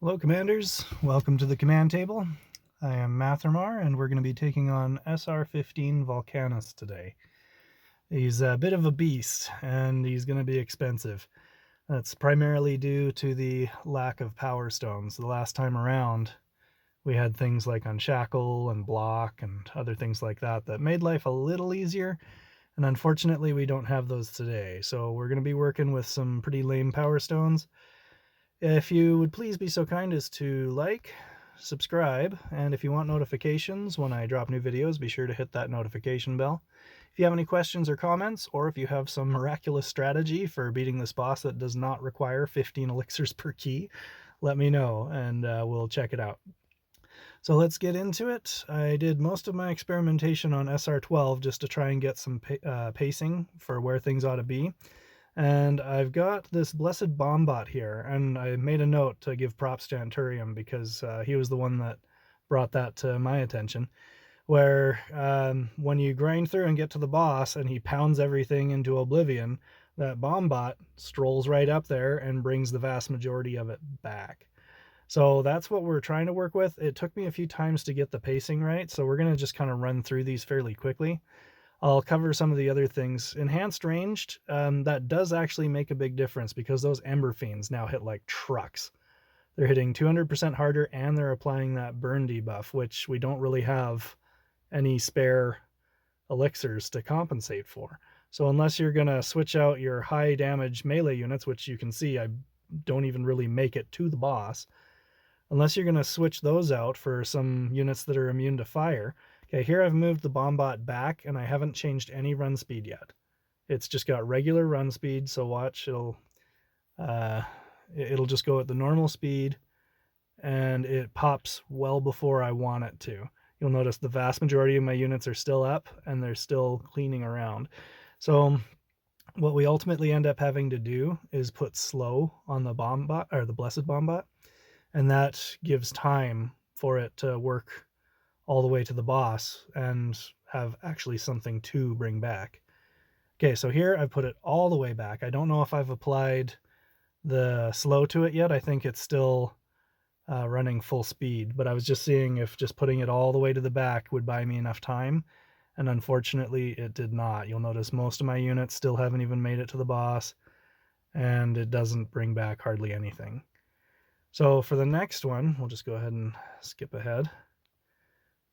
Hello Commanders, welcome to the command table. I am Mathermar and we're going to be taking on SR15 Volcanus today. He's a bit of a beast and he's going to be expensive. That's primarily due to the lack of Powerstones. The last time around we had things like Unshackle and Block and other things like that that made life a little easier, and unfortunately we don't have those today. So we're going to be working with some pretty lame Powerstones. If you would please be so kind as to like, subscribe, and if you want notifications when I drop new videos, be sure to hit that notification bell. If you have any questions or comments, or if you have some miraculous strategy for beating this boss that does not require 15 elixirs per key, let me know and we'll check it out. So let's get into it. I did most of my experimentation on SR12 just to try and get some pacing for where things ought to be. And I've got this blessed Bombot here, and I made a note to give props to Anturium because he was the one that brought that to my attention, where when you grind through and get to the boss and he pounds everything into oblivion, that Bombot strolls right up there and brings the vast majority of it back. So that's what we're trying to work with. It took me a few times to get the pacing right, so we're going to just kind of run through these fairly quickly. I'll cover some of the other things. Enhanced ranged, that does actually make a big difference because those Ember Fiends now hit like trucks. They're hitting 200% harder and they're applying that burn debuff, which we don't really have any spare elixirs to compensate for. So unless you're going to switch out your high damage melee units, which you can see I don't even really make it to the boss, unless you're going to switch those out for some units that are immune to fire. Okay, here I've moved the Bombot back and I haven't changed any run speed yet. It's just got regular run speed, so watch, it'll just go at the normal speed and it pops well before I want it to. You'll notice the vast majority of my units are still up and they're still cleaning around. So what we ultimately end up having to do is put slow on the Bombot, or the blessed Bombot, and that gives time for it to work all the way to the boss and have actually something to bring back. Okay, so here I've put it all the way back. I don't know if I've applied the slow to it yet. I think it's still running full speed, but I was just seeing if just putting it all the way to the back would buy me enough time, and unfortunately it did not. You'll notice most of my units still haven't even made it to the boss, and it doesn't bring back hardly anything. So for the next one, we'll just go ahead and skip ahead.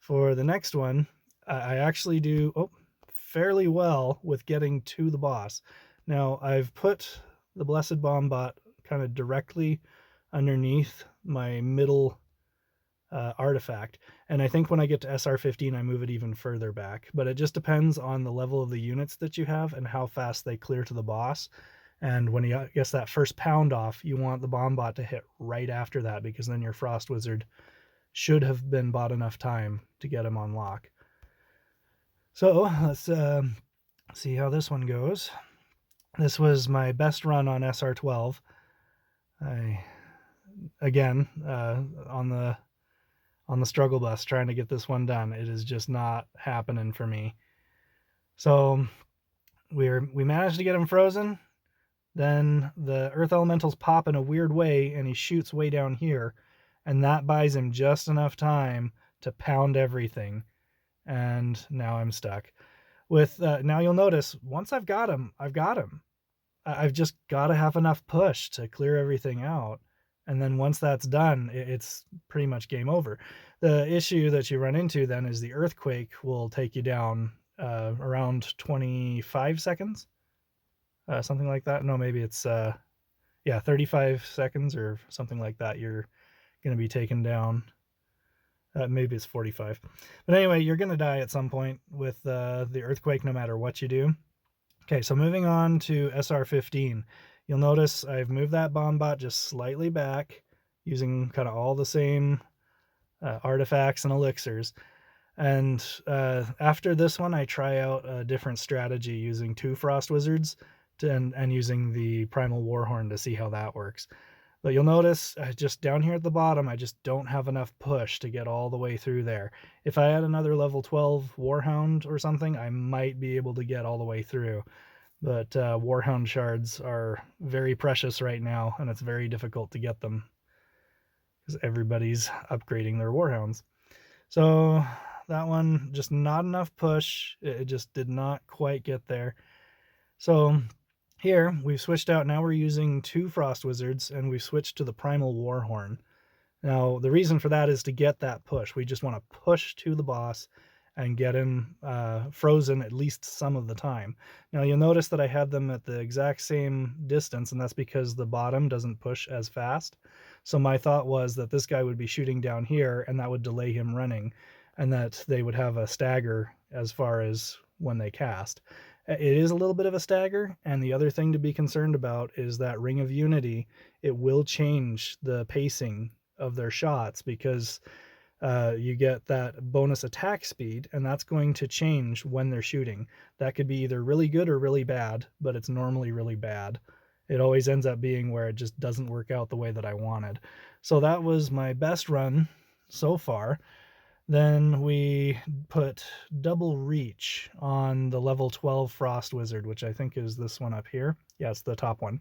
For the next one, I actually do fairly well with getting to the boss. Now, I've put the Blessed Bombot kind of directly underneath my middle artifact, and I think when I get to SR15, I move it even further back. But it just depends on the level of the units that you have and how fast they clear to the boss. And when he gets that first pound off, you want the Bombot to hit right after that, because then your Frost Wizard should have been bought enough time to get him on lock. So let's see how this one goes. This was my best run on SR12. Again, on the struggle bus trying to get this one done. It is just not happening for me. So we managed to get him frozen. Then the Earth Elementals pop in a weird way and he shoots way down here, and that buys him just enough time to pound everything. And now I'm stuck. With now you'll notice once I've got him, I've just got to have enough push to clear everything out. And then once that's done, it's pretty much game over. The issue that you run into then is the earthquake will take you down around 25 seconds. Something like that. No, maybe it's 35 seconds or something like that. You're going to be taken down. Maybe it's 45. But anyway, you're going to die at some point with the earthquake no matter what you do. Okay, so moving on to SR15. You'll notice I've moved that Bombot just slightly back using kind of all the same artifacts and elixirs. And after this one, I try out a different strategy using 2 Frost Wizards and using the Primal Warhorn to see how that works. But you'll notice just down here at the bottom, I just don't have enough push to get all the way through there. If I had another level 12 Warhound or something, I might be able to get all the way through. But Warhound shards are very precious right now, and it's very difficult to get them. because everybody's upgrading their Warhounds. So that one, just not enough push. It just did not quite get there. So here we've switched out. Now we're using 2 Frost Wizards, and we've switched to the Primal Warhorn. Now the reason for that is to get that push. We just want to push to the boss and get him frozen at least some of the time. Now you'll notice that I had them at the exact same distance, and that's because the bottom doesn't push as fast. So my thought was that this guy would be shooting down here, and that would delay him running, and that they would have a stagger as far as when they cast. It is a little bit of a stagger, and the other thing to be concerned about is that Ring of Unity. It will change the pacing of their shots, because you get that bonus attack speed, and that's going to change when they're shooting. That could be either really good or really bad, but it's normally really bad. It always ends up being where it just doesn't work out the way that I wanted. So that was my best run so far. Then we put double reach on the level 12 Frost Wizard, which I think is this one up here. Yeah, it's the top one.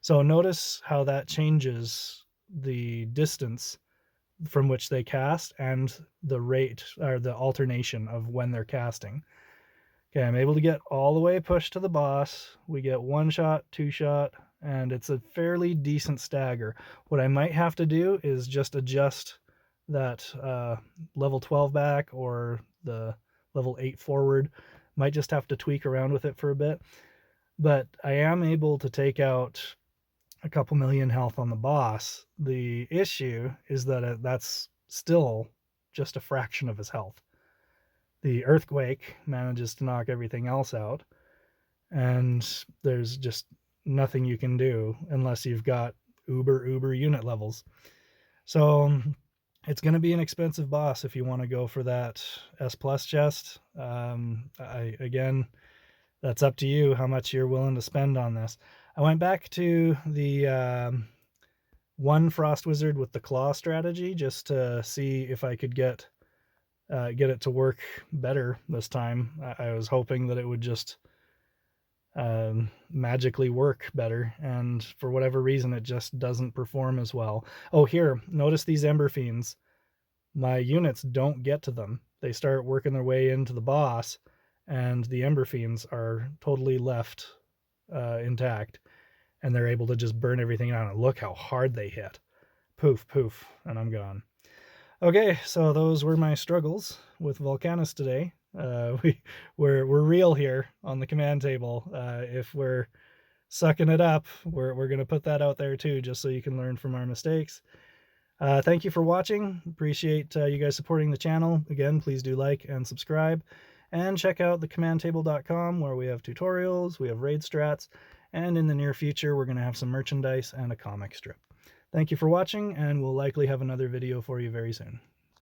So notice how that changes the distance from which they cast and the rate, or the alternation of when they're casting. Okay, I'm able to get all the way pushed to the boss. We get 1 shot, 2 shot, and it's a fairly decent stagger. What I might have to do is just adjust that level 12 back, or the level 8 forward. Might just have to tweak around with it for a bit. But I am able to take out a couple million health on the boss. The issue is that that's still just a fraction of his health. The earthquake manages to knock everything else out, and there's just nothing you can do unless you've got uber unit levels. So it's going to be an expensive boss if you want to go for that S+ chest. Again, that's up to you how much you're willing to spend on this. I went back to the 1 Frost Wizard with the claw strategy just to see if I could get it to work better this time. I was hoping that it would just magically work better, and for whatever reason it just doesn't perform as well. Oh, here, notice these Ember Fiends. My units don't get to them. They start working their way into the boss, and the Ember Fiends are totally left intact, and they're able to just burn everything out. And look how hard they hit. Poof, poof, and I'm gone. Okay, so those were my struggles with Volcanus today. We're real here on the command table. If we're sucking it up, we're going to put that out there too, just so you can learn from our mistakes. Thank you for watching. Appreciate you guys supporting the channel. Again, please do like and subscribe. And check out thecommandtable.com, where we have tutorials, we have raid strats, and in the near future we're going to have some merchandise and a comic strip. Thank you for watching, and we'll likely have another video for you very soon.